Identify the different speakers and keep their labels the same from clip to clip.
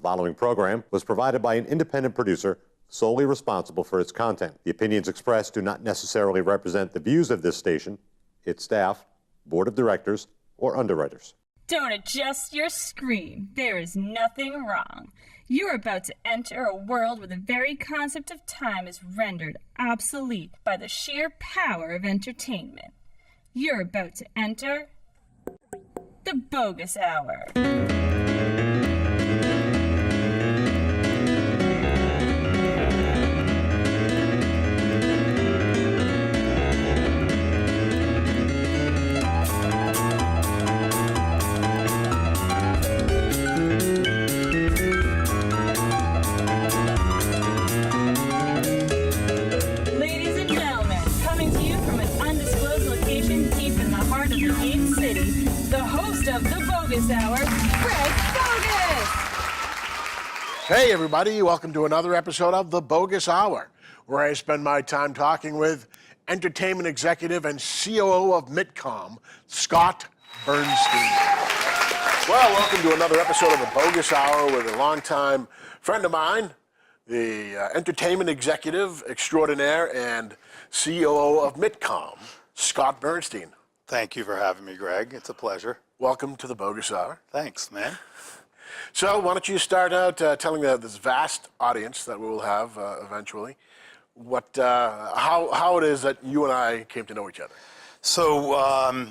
Speaker 1: following program was provided by an independent producer solely responsible for its content. The opinions expressed do not necessarily represent the views of this station, its staff, board of directors, or underwriters.
Speaker 2: Don't adjust your screen. There is nothing wrong. You're about to enter a world where the very concept of time is rendered obsolete by the sheer power of entertainment. You're about to enter the Boggis Hour. Of the Boggis Hour, Greg Boggis!
Speaker 3: Hey everybody, welcome to another episode of the Boggis Hour, where I spend my time talking with entertainment executive and COO of Mittcom, Scott Bernstein. Well, welcome to another episode of the Boggis Hour with a longtime friend of mine, the entertainment executive extraordinaire and COO of Mittcom, Scott Bernstein.
Speaker 4: Thank you for having me, Greg. It's a pleasure.
Speaker 3: Welcome to the Boggis Hour.
Speaker 4: Thanks, man.
Speaker 3: So why don't you start out telling this vast audience that we will have eventually how it is that you and I came to know each other.
Speaker 4: So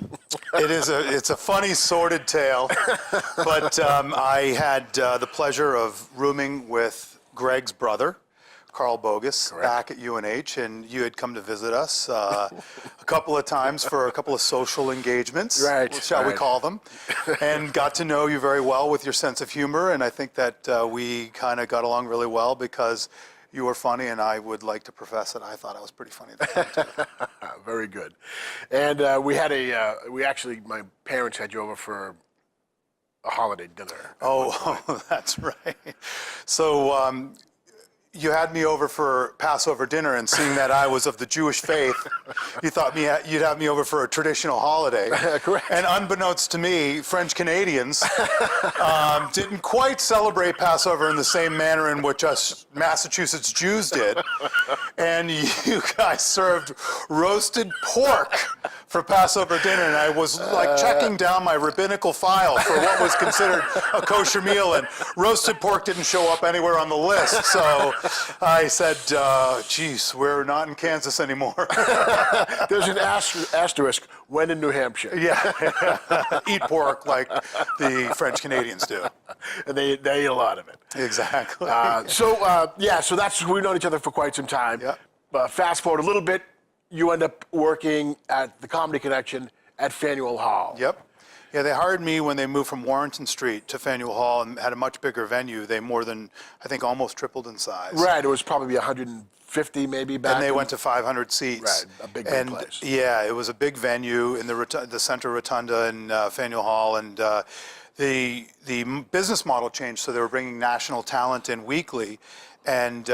Speaker 4: it's a funny, sordid tale, but I had the pleasure of rooming with Greg's brother, Carl Boggis,
Speaker 3: Correct.
Speaker 4: Back at UNH, and you had come to visit us a couple of times for a couple of social engagements, shall we call them, and got to know you very well with your sense of humor, and I think that we kind of got along really well because you were funny, and I would like to profess that I thought I was pretty funny at the time, too.
Speaker 3: Very good. And my parents had you over for a holiday dinner.
Speaker 4: Oh, that's right. So, you had me over for Passover dinner, and seeing that I was of the Jewish faith, you thought you'd have me over for a traditional holiday.
Speaker 3: Correct.
Speaker 4: And unbeknownst to me, French Canadians didn't quite celebrate Passover in the same manner in which us Massachusetts Jews did. And you guys served roasted pork for Passover dinner, and I was like checking down my rabbinical file for what was considered a kosher meal, and roasted pork didn't show up anywhere on the list. So I said, geez, we're not in Kansas anymore.
Speaker 3: There's an asterisk, when in New Hampshire.
Speaker 4: Yeah, eat pork like the French Canadians do.
Speaker 3: And they eat a lot of it.
Speaker 4: Exactly.
Speaker 3: So we've known each other for quite some time.
Speaker 4: Yeah.
Speaker 3: Fast forward a little bit, you end up working at the Comedy Connection at Faneuil Hall.
Speaker 4: Yep. Yeah, they hired me when they moved from Warrenton Street to Faneuil Hall and had a much bigger venue. They I think almost tripled in size.
Speaker 3: Right, it was probably 150 maybe back.
Speaker 4: And they went to 500 seats.
Speaker 3: Right, a big place.
Speaker 4: Yeah, it was a big venue in the center rotunda in Faneuil Hall, and the business model changed, so they were bringing national talent in weekly, and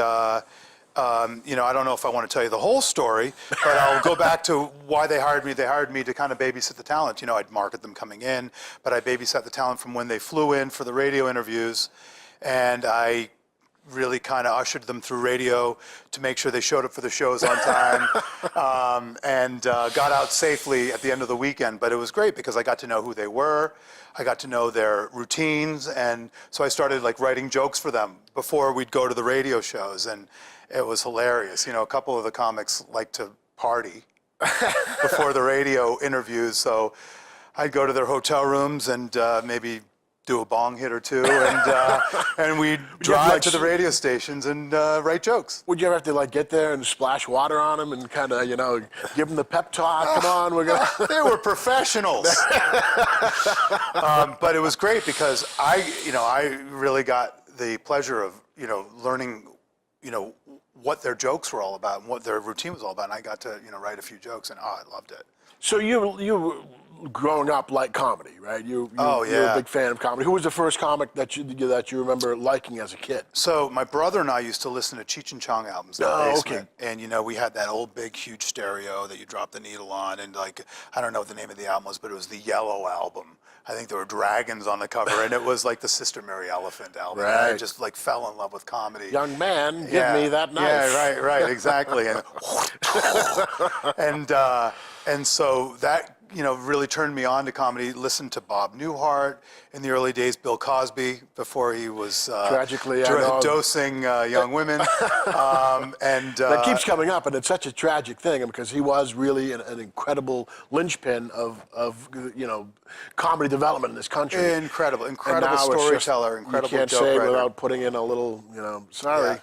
Speaker 4: I don't know if I want to tell you the whole story, but I'll go back to why they hired me. They hired me to kind of babysit the talent. I'd market them coming in, but I babysat the talent from when they flew in for the radio interviews, and I really kind of ushered them through radio to make sure they showed up for the shows on time, and got out safely at the end of the weekend. But it was great because I got to know who they were. I got to know their routines, and so I started writing jokes for them before we'd go to the radio shows, and it was hilarious. A couple of the comics like to party before the radio interviews, so I'd go to their hotel rooms and maybe do a bong hit or two, and we'd drive to the radio stations and write jokes.
Speaker 3: Would you ever have to get there and splash water on them and kind of give them the pep talk? Come on, we're gonna.
Speaker 4: They were professionals, but it was great because I really got the pleasure of learning what their jokes were all about and what their routine was all about, and I got to write a few jokes, and I loved it.
Speaker 3: So you growing up like comedy, right? You're a big fan of comedy. Who was the first comic that you remember liking as a kid?
Speaker 4: So my brother and I used to listen to Cheech and Chong albums in the basement. Okay. And, we had that old, big, huge stereo that you drop the needle on. And, I don't know what the name of the album was, but it was the Yellow album. I think there were dragons on the cover, and it was like the Sister Mary Elephant album. Right. And I just, fell in love with comedy.
Speaker 3: Young man, give me that knife.
Speaker 4: Yeah, right, exactly. And so that, really turned me on to comedy. Listened to Bob Newhart in the early days, Bill Cosby before he was
Speaker 3: tragically
Speaker 4: dosing young women.
Speaker 3: That keeps coming up, and it's such a tragic thing because he was really an incredible linchpin of comedy development in this country.
Speaker 4: Incredible storyteller, incredible joke writer.
Speaker 3: You can't say without putting in a little, sorry.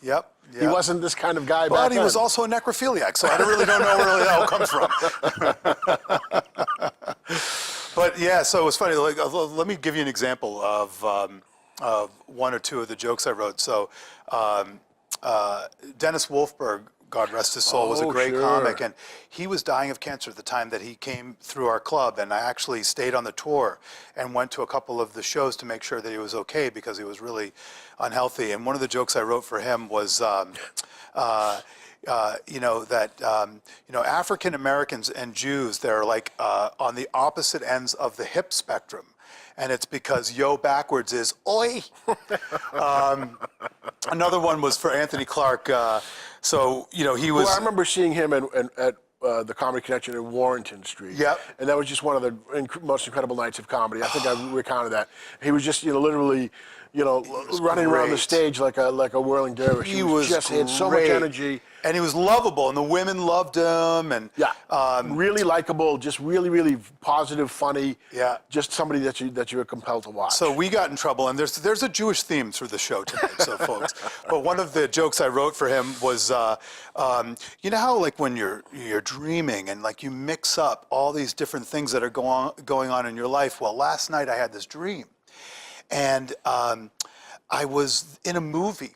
Speaker 4: Yeah. Yep.
Speaker 3: He wasn't this kind of guy back
Speaker 4: But
Speaker 3: then.
Speaker 4: he was also a necrophiliac, so I really don't know where that all comes from. But yeah, so it was funny. Let me give you an example of one or two of the jokes I wrote. So Dennis Wolfberg, God rest his soul, was a great comic, and he was dying of cancer at the time that he came through our club, and I actually stayed on the tour and went to a couple of the shows to make sure that he was okay because he was really unhealthy. And one of the jokes I wrote for him was, African Americans and Jews, they're on the opposite ends of the hip spectrum. And it's because yo backwards is oi. Another one was for Anthony Clark. He was.
Speaker 3: Well, I remember seeing him at the Comedy Connection in Warrington Street.
Speaker 4: Yep.
Speaker 3: And that was just one of the most incredible nights of comedy. I think I recounted that. He was just, literally, running around the stage like a whirling dervish. He had so much energy.
Speaker 4: And he was lovable, and the women loved him. And
Speaker 3: really likable, just really, really positive, funny.
Speaker 4: Yeah.
Speaker 3: Just somebody that you were compelled to watch.
Speaker 4: So we got in trouble, and there's a Jewish theme through the show tonight, so folks. But one of the jokes I wrote for him was, how when you're dreaming and you mix up all these different things that are going on in your life. Well, last night I had this dream, and I was in a movie.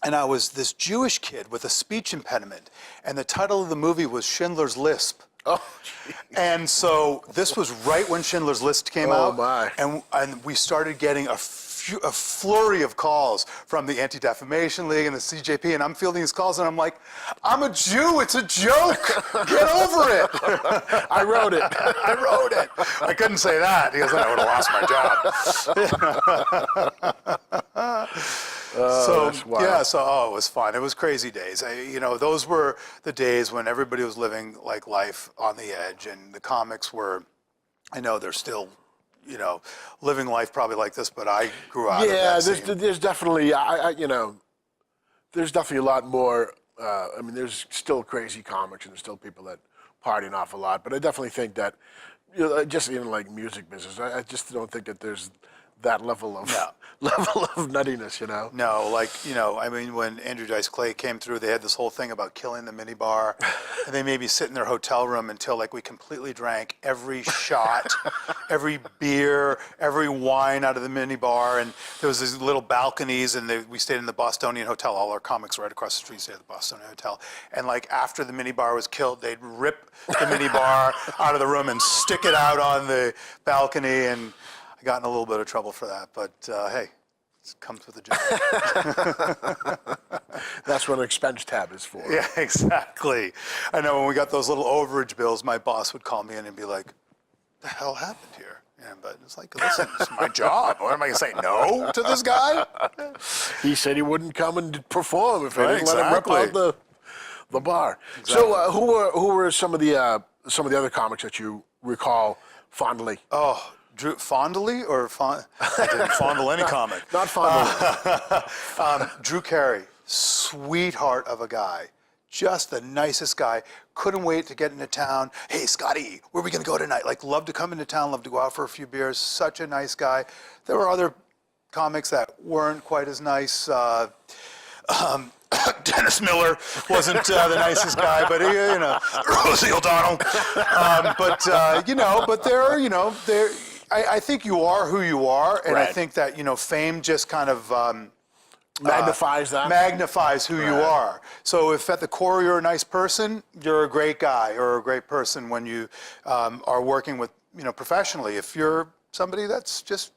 Speaker 4: And I was this Jewish kid with a speech impediment. And the title of the movie was Schindler's Lisp.
Speaker 3: Oh, geez.
Speaker 4: And so this was right when Schindler's List came out.
Speaker 3: Oh, my.
Speaker 4: And we started getting a flurry of calls from the Anti-Defamation League and the CJP. And I'm fielding these calls, and I'm like, I'm a Jew. It's a joke. Get over it.
Speaker 3: I wrote it.
Speaker 4: I couldn't say that because then I would have lost my job. It was fun. It was crazy days. Those were the days when everybody was living life on the edge, and the comics were, I know they're still, living life probably like this, but I grew out of that scene.
Speaker 3: There's definitely, there's definitely a lot more. There's still crazy comics, and there's still people that party an awful lot. But I definitely think that, just in music business, I just don't think that there's that level of nuttiness,
Speaker 4: No, when Andrew Dice Clay came through, they had this whole thing about killing the minibar, and they made me sit in their hotel room until we completely drank every shot, every beer, every wine out of the minibar, and there was these little balconies, and we stayed in the Bostonian Hotel. All our comics right across the street stayed at the Bostonian Hotel, and after the minibar was killed, they'd rip the minibar out of the room and stick it out on the balcony, and got in a little bit of trouble for that, but hey, it comes with the job.
Speaker 3: That's what an expense tab is for.
Speaker 4: Yeah, exactly. I know when we got those little overage bills, my boss would call me in and be like, "The hell happened here?" But it's listen, it's my job. What am I going to say no to this guy?
Speaker 3: He said he wouldn't come and perform if I didn't let him rip out the bar. Exactly. So who were some of the other comics that you recall fondly?
Speaker 4: Oh. Drew, fondly or I didn't fondle any comic.
Speaker 3: Not fondly.
Speaker 4: Drew Carey, sweetheart of a guy, just the nicest guy. Couldn't wait to get into town. Hey, Scotty, where are we going to go tonight? Loved to come into town, loved to go out for a few beers. Such a nice guy. There were other comics that weren't quite as nice. Dennis Miller wasn't the nicest guy, but Rosie O'Donnell. But there, I think you are who you are, and right. I think that fame just kind of
Speaker 3: Magnifies that.
Speaker 4: Magnifies who you are. So if at the core you're a nice person, you're a great guy or a great person when you are working with, professionally. If you're somebody that's just,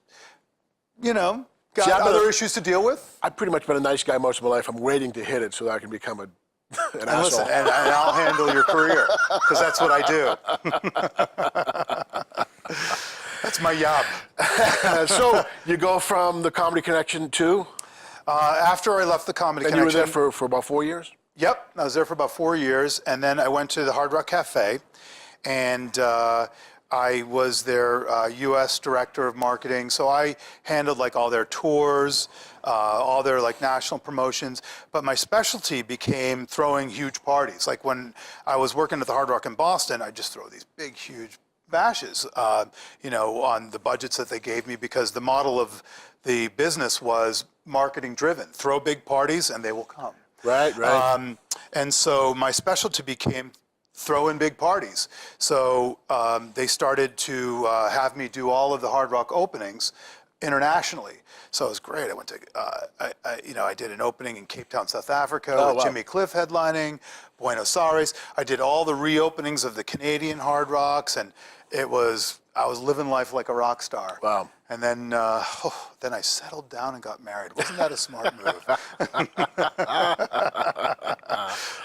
Speaker 4: got other issues to deal with.
Speaker 3: I've pretty much been a nice guy most of my life. I'm waiting to hit it so that I can become an asshole.
Speaker 4: Listen, and I'll handle your career because that's what I do. That's my job.
Speaker 3: So you go from the Comedy Connection to?
Speaker 4: After I left the Comedy
Speaker 3: And
Speaker 4: Connection.
Speaker 3: you were there for about 4 years?
Speaker 4: Yep, I was there for about 4 years, and then I went to the Hard Rock Cafe, and I was their U.S. Director of Marketing. So I handled like all their tours, all their like national promotions. But my specialty became throwing huge parties. Like when I was working at the Hard Rock in Boston, I'd just throw these big, huge bashes, on the budgets that they gave me, because the model of the business was marketing driven. Throw big parties and they will come.
Speaker 3: Right.
Speaker 4: And so my specialty became throw in big parties. So they started to have me do all of the Hard Rock openings internationally. So it was great. I went to, I did an opening in Cape Town, South Africa, with Jimmy Cliff headlining, Buenos Aires. I did all the reopenings of the Canadian Hard Rocks, and I was living life like a rock star.
Speaker 3: Wow.
Speaker 4: And then I settled down and got married. Wasn't that a smart move?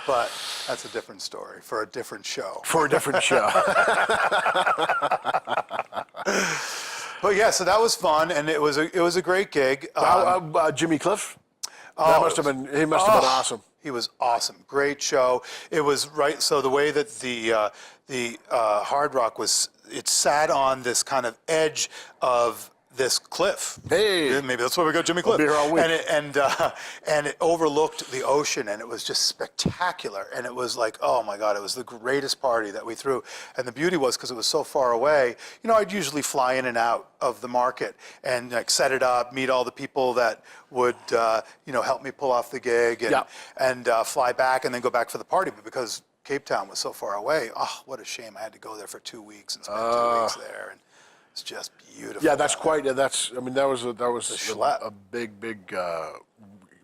Speaker 4: But that's a different story for a different show.
Speaker 3: For a different show.
Speaker 4: But yeah, so that was fun, and it was a great gig.
Speaker 3: Jimmy Cliff? He must have been awesome.
Speaker 4: He was awesome. Great show. It was right. So the way that the Hard Rock was, it sat on this kind of edge of this cliff.
Speaker 3: Hey,
Speaker 4: maybe that's why we got Jimmy Cliff.
Speaker 3: We'll be here all week.
Speaker 4: And it overlooked the ocean, and it was just spectacular. And it was like, oh my God, it was the greatest party that we threw. And the beauty was, because it was so far away, I'd usually fly in and out of the market and like set it up, meet all the people that would help me pull off the gig, and fly back and then go back for the party. But because Cape Town was so far away, what a shame. I had to go there for 2 weeks and spend 2 weeks there. And it's just beautiful.
Speaker 3: Yeah, that's quite. That was a big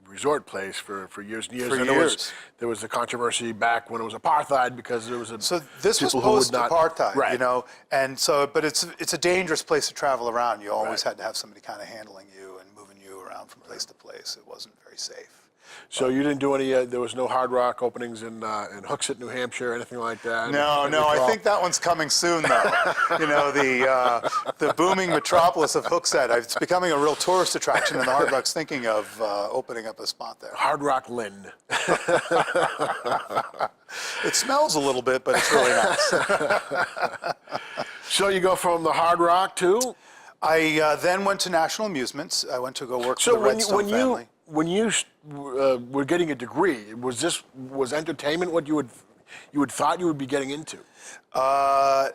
Speaker 3: resort place for years and years.
Speaker 4: For years.
Speaker 3: There was the controversy back when it was apartheid, because there was
Speaker 4: So this was post-apartheid, and so, but it's a dangerous place to travel around. You always had to have somebody kind of handling you and moving you around from place to place. It wasn't very safe.
Speaker 3: So you didn't do any. There was no Hard Rock openings in Hooksett, New Hampshire, anything like that.
Speaker 4: No. I think that one's coming soon, though. The booming metropolis of Hooksett. It's becoming a real tourist attraction, and the Hard Rock's thinking of opening up a spot there.
Speaker 3: Hard Rock Lynn.
Speaker 4: It smells a little bit, but it's really nice.
Speaker 3: So you go from the Hard Rock to?
Speaker 4: I then went to National Amusements. I went to go work for the Redstone family.
Speaker 3: When you were getting a degree, was entertainment what you would thought you would be getting into?
Speaker 4: I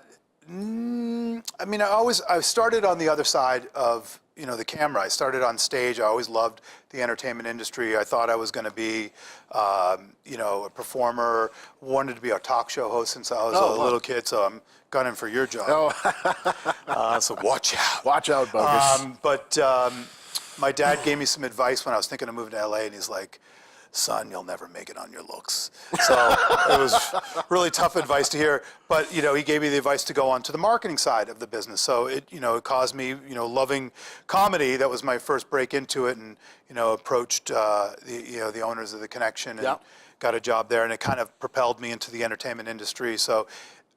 Speaker 4: started on the other side of the camera. I started on stage. I always loved the entertainment industry. I thought I was going to be a performer. Wanted to be a talk show host since I was a little kid. So I'm gunning for your job. So watch out.
Speaker 3: Watch out, Boggis.
Speaker 4: My dad gave me some advice when I was thinking of moving to LA, and he's like, son, you'll never make it on your looks. So it was really tough advice to hear. But, he gave me the advice to go on to the marketing side of the business. So it caused me, loving comedy. That was my first break into it, and, approached, the owners of the Connection and got a job there. And it kind of propelled me into the entertainment industry. So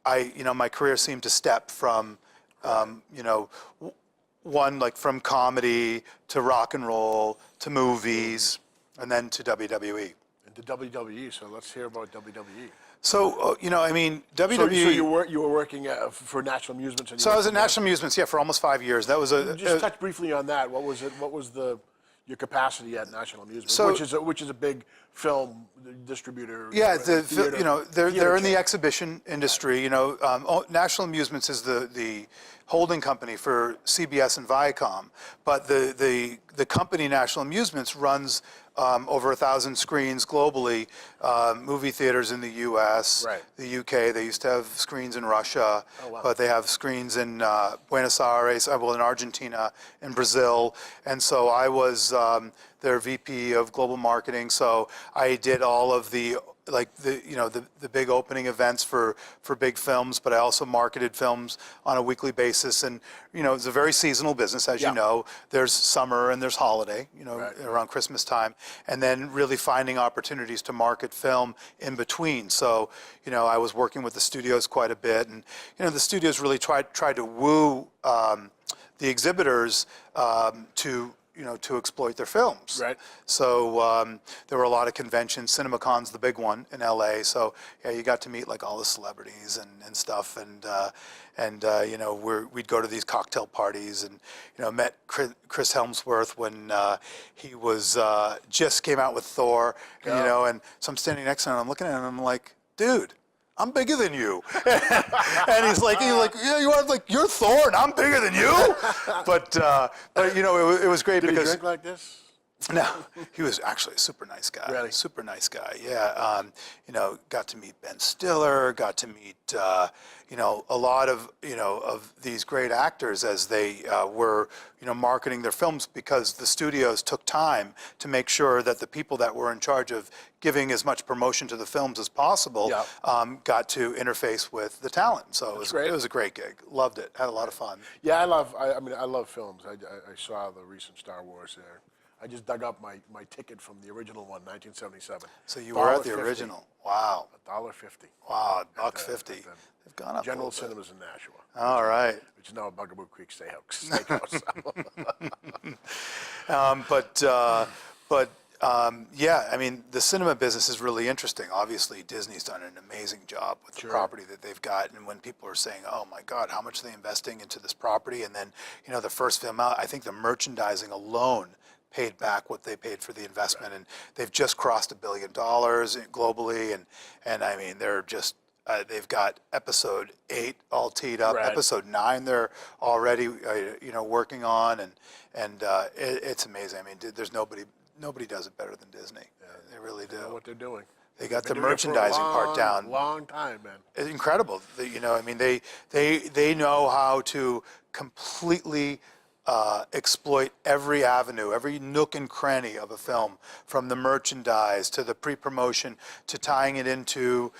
Speaker 4: my career seemed to step from, from comedy to rock and roll to movies, and then to WWE.
Speaker 3: And to WWE, so let's hear about WWE.
Speaker 4: So, WWE...
Speaker 3: So you were working for National Amusements?
Speaker 4: So I was at National Amusements, for almost 5 years. That was
Speaker 3: Just touch briefly on that. What was it? What was your capacity at National Amusements, which is a big film distributor?
Speaker 4: Yeah, they're in the exhibition industry. National Amusements is the holding company for CBS and Viacom, but the company National Amusements runs over 1,000 screens globally, movie theaters in the U.S.,
Speaker 3: Right.
Speaker 4: the U.K. They used to have screens in Russia,
Speaker 3: wow.
Speaker 4: but they have screens in Buenos Aires, in Argentina, in Brazil, and so I was their VP of global marketing. So I did all of the the big opening events for big films, but I also marketed films on a weekly basis. And it's a very seasonal business, as you know. There's summer and there's holiday, around Christmas time, and then really finding opportunities to market film in between. So I was working with the studios quite a bit, and the studios really tried to woo the exhibitors to exploit their films.
Speaker 3: Right.
Speaker 4: So there were a lot of conventions. CinemaCon's the big one in LA. So yeah, you got to meet like all the celebrities and stuff. And we'd go to these cocktail parties and met Chris Helmsworth when he was just came out with Thor. And so I'm standing next to him and I'm looking at him and I'm like, dude, I'm bigger than you. And he's like, yeah, you are, like, you're Thor and I'm bigger than you? But it was great
Speaker 3: Did
Speaker 4: because...
Speaker 3: he drink like this?
Speaker 4: No, he was actually a super nice guy.
Speaker 3: Really?
Speaker 4: Super nice guy, yeah. Got to meet Ben Stiller, got to meet, a lot of, of these great actors as they were, marketing their films, because the studios took time to make sure that the people that were in charge of giving as much promotion to the films as possible got to interface with the talent. So it was a great gig. Loved it. Had a lot of fun.
Speaker 3: Yeah, I love films. I saw the recent Star Wars there. I just dug up my ticket from the original one, 1977.
Speaker 4: So you were at the original. Wow.
Speaker 3: $1.50.
Speaker 4: Wow, $1.50. They've gone up.
Speaker 3: General Cinemas in Nashua.
Speaker 4: All right.
Speaker 3: Which is now a Bugaboo Creek Steakhouse.
Speaker 4: Yeah, I mean, the cinema business is really interesting. Obviously, Disney's done an amazing job with the property that they've got. And when people are saying, oh my God, how much are they investing into this property? And then, the first film out, I think the merchandising alone paid back what they paid for the investment. And they've just crossed $1 billion globally. And I mean, they're just, they've got episode 8 all teed up.
Speaker 3: Right.
Speaker 4: Episode 9 they're already, working on. And it's amazing. I mean, there's nobody does it better than Disney. Yeah, they really do.
Speaker 3: They know what they're doing.
Speaker 4: They got the merchandising part down.
Speaker 3: Long time, man.
Speaker 4: It's incredible. I mean, they know how to completely exploit every avenue, every nook and cranny of a film, from the merchandise to the pre-promotion to tying it into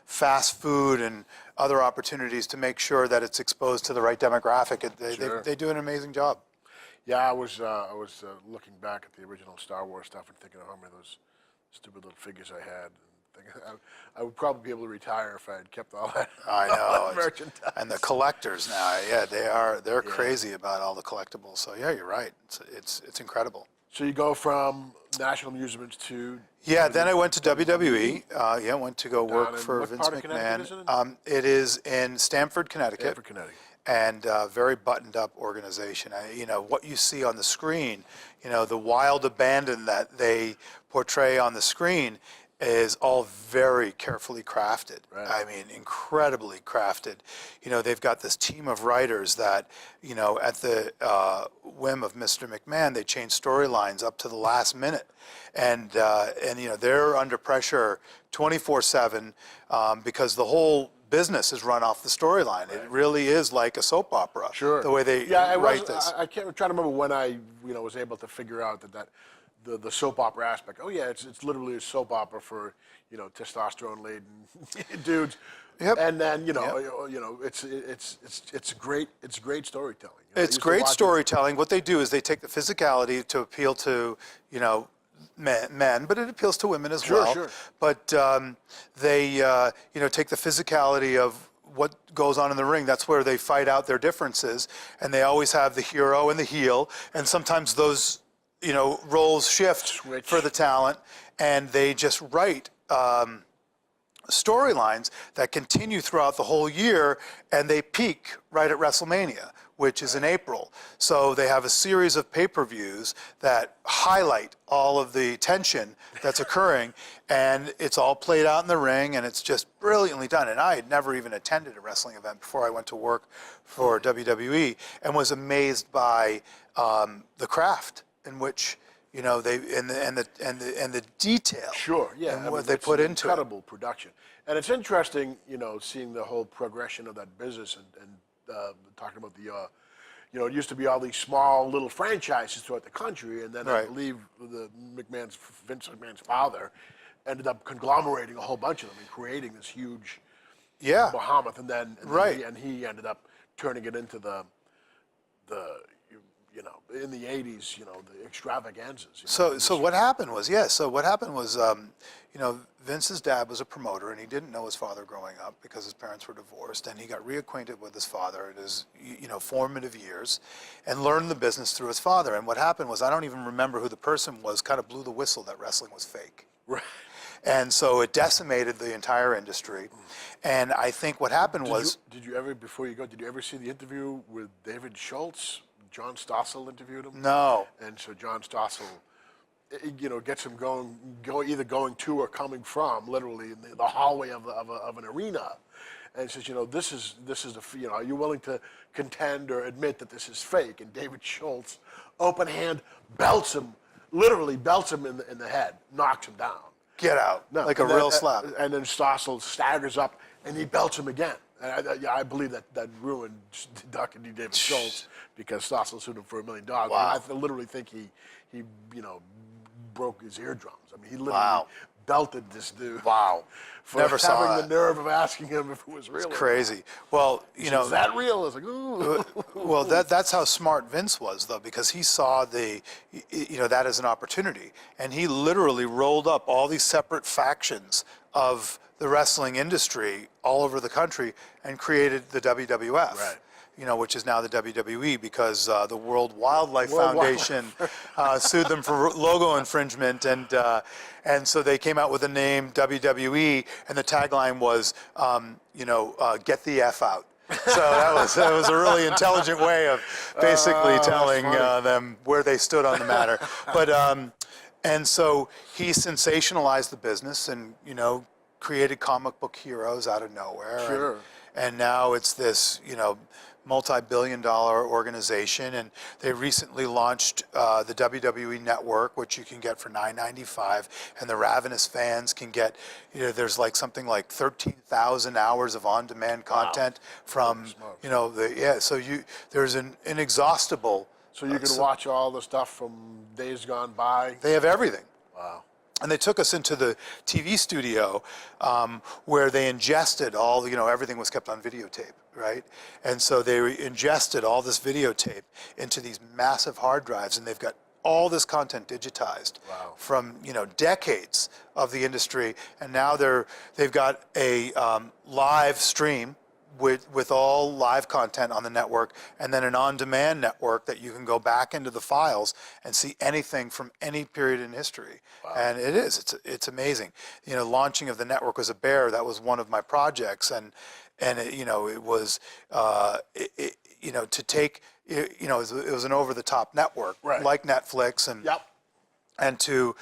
Speaker 4: fast food and other opportunities to make sure that it's exposed to the right demographic. They do an amazing job.
Speaker 3: Yeah, I was looking back at the original Star Wars stuff and thinking of how many of those stupid little figures I had. And thinking I would probably be able to retire if I had kept all that.
Speaker 4: I know.
Speaker 3: Merchandise.
Speaker 4: And the collectors now, they're crazy about all the collectibles. So yeah, you're right. It's incredible.
Speaker 3: So you go from National Amusements to...
Speaker 4: Yeah, then I went to WWE. Went to go work for Vince McMahon. It is in Stamford, Connecticut.
Speaker 3: Stamford, Connecticut.
Speaker 4: And very buttoned up organization. What you see on the screen, the wild abandon that they portray on the screen is all very carefully crafted.
Speaker 3: Right.
Speaker 4: I mean, incredibly crafted. They've got this team of writers that, at the whim of Mr. McMahon, they change storylines up to the last minute. And they're under pressure 24/7 because the whole business is run off the storyline. Right. It really is like a soap opera.
Speaker 3: Sure.
Speaker 4: The way they write this.
Speaker 3: I can't try to remember when I was able to figure out that the soap opera aspect. Oh yeah, it's literally a soap opera for testosterone laden dudes.
Speaker 4: Yep.
Speaker 3: And then it's great storytelling.
Speaker 4: It's great storytelling. What they do is they take the physicality to appeal to men, but it appeals to women as well.
Speaker 3: Sure.
Speaker 4: But they take the physicality of what goes on in the ring. That's where they fight out their differences, and they always have the hero and the heel, and sometimes those roles shift for the talent, and they just write storylines that continue throughout the whole year, and they peak right at WrestleMania, which is in April. So they have a series of pay-per-views that highlight all of the tension that's occurring, and it's all played out in the ring, and it's just brilliantly done. And I had never even attended a wrestling event before I went to work for WWE, and was amazed by the craft in which You know, they and the detail.
Speaker 3: Sure, yeah.
Speaker 4: And
Speaker 3: I
Speaker 4: what
Speaker 3: mean,
Speaker 4: they
Speaker 3: it's
Speaker 4: put
Speaker 3: an
Speaker 4: into it.
Speaker 3: incredible production, and it's interesting, seeing the whole progression of that business and talking about the, it used to be all these small little franchises throughout the country, and then I
Speaker 4: Right.
Speaker 3: believe Vince McMahon's father ended up conglomerating a whole bunch of them and creating this huge
Speaker 4: Yeah.
Speaker 3: behemoth, and then
Speaker 4: Right.
Speaker 3: he ended up turning it into the in the 80s, the extravaganzas.
Speaker 4: So what happened was, Vince's dad was a promoter, and he didn't know his father growing up because his parents were divorced, and he got reacquainted with his father in his, formative years, and learned the business through his father. And what happened was, I don't even remember who the person was, kind of blew the whistle that wrestling was fake.
Speaker 3: Right.
Speaker 4: And so it decimated the entire industry. And I think what happened was...
Speaker 3: Did you ever, before you go, did you ever see the interview with David Schultz? John Stossel interviewed him.
Speaker 4: No.
Speaker 3: And so John Stossel, gets him either going to or coming from, literally, in the hallway of an arena. And says, this is are you willing to contend or admit that this is fake? And David Schultz, open hand, literally belts him in the head, knocks him down.
Speaker 4: Get out, like a real slap.
Speaker 3: And then Stossel staggers up, and he belts him again. And I believe that ruined Dr. D. David Schultz, because Stossel sued him for $1 million.
Speaker 4: Wow.
Speaker 3: I literally think he broke his eardrums. I mean, he literally belted this dude.
Speaker 4: Wow.
Speaker 3: For
Speaker 4: Never saw
Speaker 3: having
Speaker 4: that.
Speaker 3: the nerve of asking him if it was real.
Speaker 4: It's crazy. Well,
Speaker 3: Is that real? I was like, ooh.
Speaker 4: Well, that's how smart Vince was, though, because he saw that as an opportunity, and he literally rolled up all these separate factions of the wrestling industry all over the country and created the WWF.
Speaker 3: Right.
Speaker 4: Which is now the WWE, because the World Wildlife
Speaker 3: World
Speaker 4: Foundation sued them for logo infringement, and so they came out with the name WWE, and the tagline was, get the F out. So that was a really intelligent way of basically telling them where they stood on the matter. But and so he sensationalized the business, and created comic book heroes out of nowhere.
Speaker 3: Sure.
Speaker 4: And now it's this multi-billion-dollar organization, and they recently launched the WWE Network, which you can get for $9.95, and the ravenous fans can get, there's something like 13,000 hours of on-demand content from, so there's an inexhaustible.
Speaker 3: So you can watch all the stuff from days gone by?
Speaker 4: They have everything.
Speaker 3: Wow.
Speaker 4: And they took us into the TV studio where they ingested all, everything was kept on videotape, right? And so they ingested all this videotape into these massive hard drives, and they've got all this content digitized from, decades of the industry. And now they've got a live stream with all live content on the network, and then an on-demand network that you can go back into the files and see anything from any period in history. Wow. And it's amazing. Launching of the network was a bear. That was one of my projects, and it was to take it was an over-the-top network, like Netflix, and to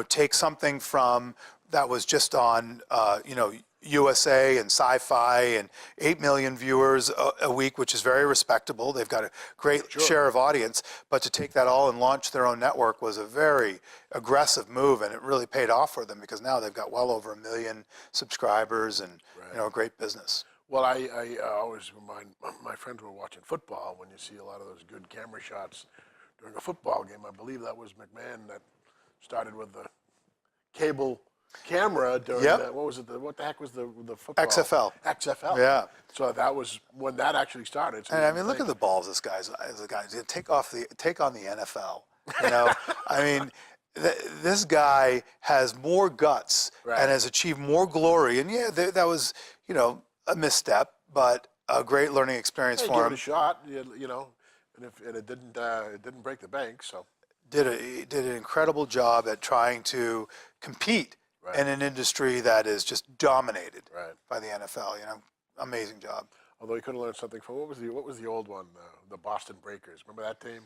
Speaker 4: take something from that was just on USA and Sci-Fi and 8 million viewers a week, which is very respectable. They've got a great share of audience, but to take that all and launch their own network was a very aggressive move, and it really paid off for them, because now they've got well over 1 million subscribers and a great business.
Speaker 3: Well, I always remind my friends who are watching football, when you see a lot of those good camera shots during a football game. I believe that was McMahon that started with the cable camera during what the heck was the football? XFL.
Speaker 4: Yeah.
Speaker 3: So that was when that actually started. So
Speaker 4: and I mean, look at the balls this guy's take on the NFL. I mean, this guy has more guts and has achieved more glory. And that was a misstep, but a great learning experience for him.
Speaker 3: Give it a shot, and it didn't break the bank. So
Speaker 4: did an incredible job at trying to compete in an industry that is just dominated by the NFL. Amazing job.
Speaker 3: Although he could have learned something from what was the old one, the Boston Breakers. Remember that team?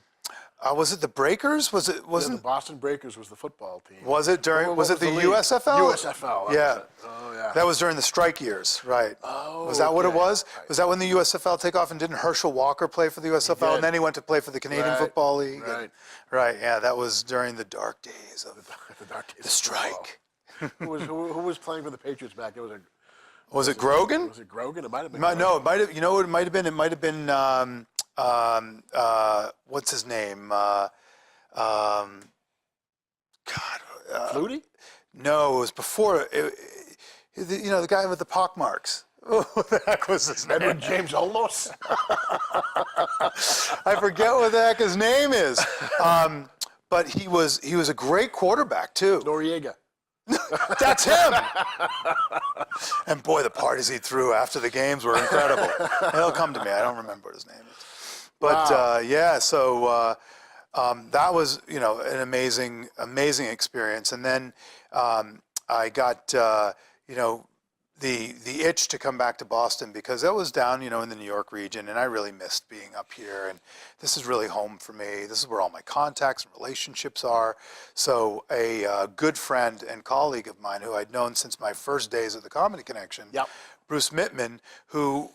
Speaker 4: Was it the Breakers? Was it
Speaker 3: Yeah, the
Speaker 4: wasn't?
Speaker 3: Boston Breakers was the football team.
Speaker 4: Was it during?
Speaker 3: What
Speaker 4: Was it the
Speaker 3: league?
Speaker 4: USFL?
Speaker 3: USFL. That
Speaker 4: Yeah.
Speaker 3: was it. Oh, yeah.
Speaker 4: That was during the strike years, right?
Speaker 3: Oh,
Speaker 4: Was that what it
Speaker 3: okay.
Speaker 4: was? Was that when the USFL take off and didn't Herschel Walker play for the USFL
Speaker 3: did.
Speaker 4: and then he went to play for the Canadian
Speaker 3: Right,
Speaker 4: Football League?
Speaker 3: right.
Speaker 4: Right. Yeah, that was during the dark days of
Speaker 3: The dark days
Speaker 4: the
Speaker 3: of
Speaker 4: strike.
Speaker 3: football. who was playing for the Patriots back? It was
Speaker 4: Was it Grogan?
Speaker 3: Was it Grogan? It might have been.
Speaker 4: No, it might have. You know what it might have been? It might have been. What's his name? God.
Speaker 3: Flutie?
Speaker 4: No, it was before. You know, the guy with the pockmarks. Oh, what the heck was his name?
Speaker 3: Edward James Olmos?
Speaker 4: I forget what the heck his name is. But he was a great quarterback too.
Speaker 3: Noriega.
Speaker 4: That's him. And boy, the parties he threw after the games were incredible. He'll come to me. I don't remember what his name is. But
Speaker 3: Wow.
Speaker 4: yeah, so that was, you know, an amazing experience. And then I got you know, the itch to come back to Boston because I was down, you know, in the New York region, and I really missed being up here. And this is really home for me. This is where all my contacts and relationships are. So a good friend and colleague of mine who I'd known since my first days at the Comedy Connection,
Speaker 3: Yep.
Speaker 4: Bruce Mittman,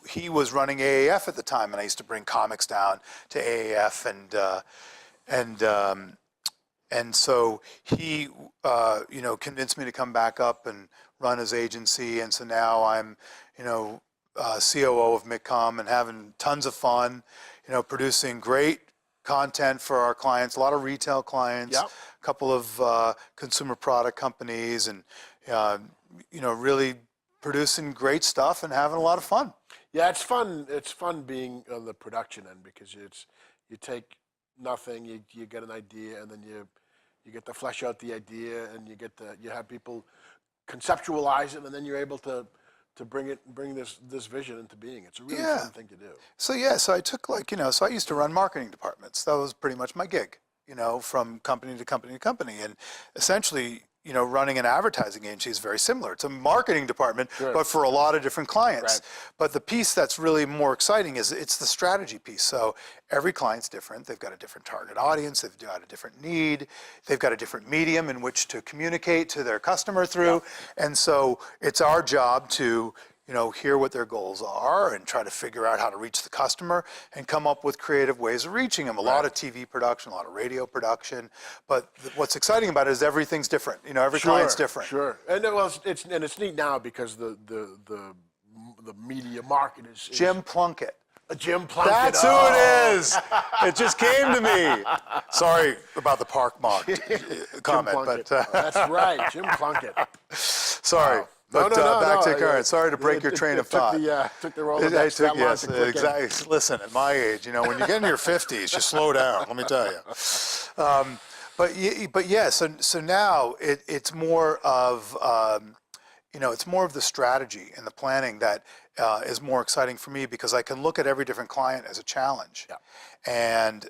Speaker 4: he was running AAF at the time, and I used to bring comics down to AAF, and so he, you know, convinced me to come back up and run his agency, and so now I'm, you know, COO of Mittcom and having tons of fun, you know, producing great content for our clients, a lot of retail clients,
Speaker 3: Yep.
Speaker 4: a couple of consumer product companies, and you know, really producing great stuff and having a lot of fun.
Speaker 3: Yeah, it's fun. It's fun being on the production end because you take nothing, you get an idea, and then you get to flesh out the idea, and you have people conceptualize it, and then you're able to bring this vision into being. It's a really fun thing to do.
Speaker 4: So yeah, so I took so I used to run marketing departments. That was pretty much my gig, you know, from company to company to company, and essentially, you know, running an advertising agency is very similar. It's a marketing department,
Speaker 3: Sure.
Speaker 4: but for a lot of different clients.
Speaker 3: Right.
Speaker 4: But the piece that's really more exciting is it's the strategy piece. So every client's different. They've got a different target audience. They've got a different need. They've got a different medium in which to communicate to their customer through. Yeah. And so it's our job to, you know, hear what their goals are and try to figure out how to reach the customer and come up with creative ways of reaching them. A lot of TV production, a lot of radio production, but what's exciting about it is everything's different. You know, every client's different.
Speaker 3: Sure, and well, it's neat now because the media market is
Speaker 4: Jim Plunkett.
Speaker 3: Jim Plunkett.
Speaker 4: That's who it is. It just came to me. Sorry about the park mark comment, but
Speaker 3: that's right, Jim Plunkett.
Speaker 4: Sorry.
Speaker 3: Wow.
Speaker 4: But
Speaker 3: No,
Speaker 4: back to the current. Sorry to break your train of thought.
Speaker 3: Took the Rolodex that long
Speaker 4: yes,
Speaker 3: to click in.
Speaker 4: exactly. Listen, at my age, you know, when you get into your 50s, you slow down. Let me tell you. But yeah. So now it's more of you know, it's more of the strategy and the planning that is more exciting for me because I can look at every different client as a challenge, and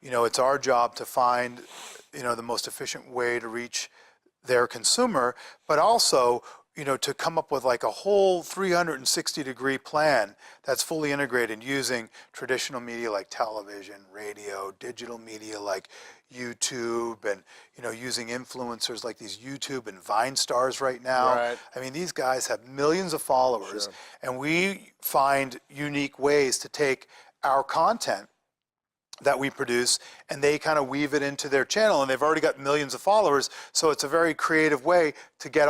Speaker 4: you know, it's our job to find, you know, the most efficient way to reach their consumer, but also, you know, to come up with like a whole 360-degree plan that's fully integrated using traditional media like television, radio, digital media like YouTube, and, you know, using influencers like these YouTube and Vine stars right now.
Speaker 3: Right.
Speaker 4: I mean, these guys have millions of followers,
Speaker 3: Sure.
Speaker 4: and we find unique ways to take our content that we produce, and they kind of weave it into their channel, and they've already got millions of followers, so it's a very creative way to get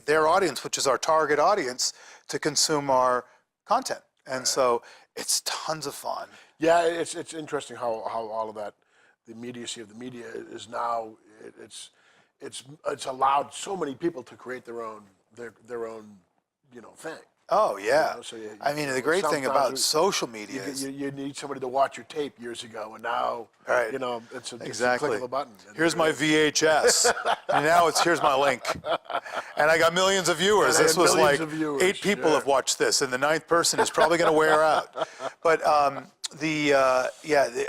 Speaker 4: their audience, which is our target audience, to consume our content. And so it's tons of fun.
Speaker 3: Yeah, it's interesting how all of that, the immediacy of the media is now, it's allowed so many people to create their own you know, thing.
Speaker 4: Oh yeah.
Speaker 3: You know, so
Speaker 4: I mean, the great thing about
Speaker 3: sometimes
Speaker 4: social media is
Speaker 3: you need somebody to watch your tape years ago, and now
Speaker 4: Right.
Speaker 3: you know it's just
Speaker 4: exactly.
Speaker 3: a click of a button. And
Speaker 4: Here's my VHS, and now here's my link, and I got millions of viewers.
Speaker 3: And I
Speaker 4: This
Speaker 3: had
Speaker 4: was
Speaker 3: millions
Speaker 4: like
Speaker 3: of viewers,
Speaker 4: 8 people
Speaker 3: sure.
Speaker 4: have watched this, and the 9th person is probably going to wear out. But I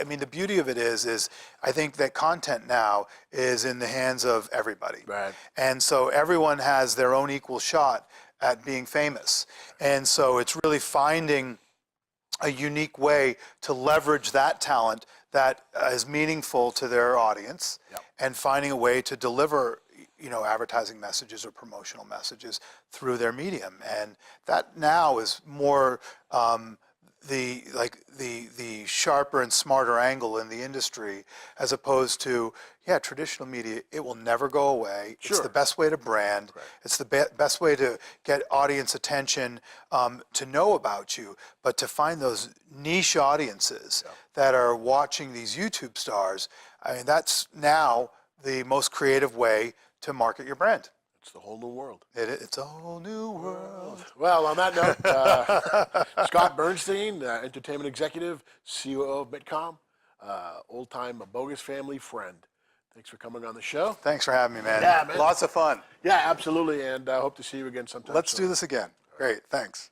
Speaker 4: mean, the beauty of it is I think that content now is in the hands of everybody,
Speaker 3: Right.
Speaker 4: and so everyone has their own equal shot at being famous, and so it's really finding a unique way to leverage that talent that is meaningful to their audience, and finding a way to deliver, advertising messages or promotional messages through their medium. And that now is more the sharper and smarter angle in the industry, as opposed to traditional media. It will never go away. It's the best way to brand. It's the best way to get audience attention, to know about you, but to find those niche audiences that are watching these YouTube stars. I mean, that's now the most creative way to market your brand.
Speaker 3: It's the whole new world.
Speaker 4: It's a whole new world.
Speaker 3: Well, on that note, Scott Bernstein, entertainment executive, COO of Mittcom, old-time Boggis family friend. Thanks for coming on the show.
Speaker 4: Thanks for having me, man.
Speaker 3: Yeah, man.
Speaker 4: Lots of fun.
Speaker 3: Yeah, absolutely, and I hope to see you again sometime
Speaker 4: Let's
Speaker 3: soon.
Speaker 4: do this again. Great, thanks.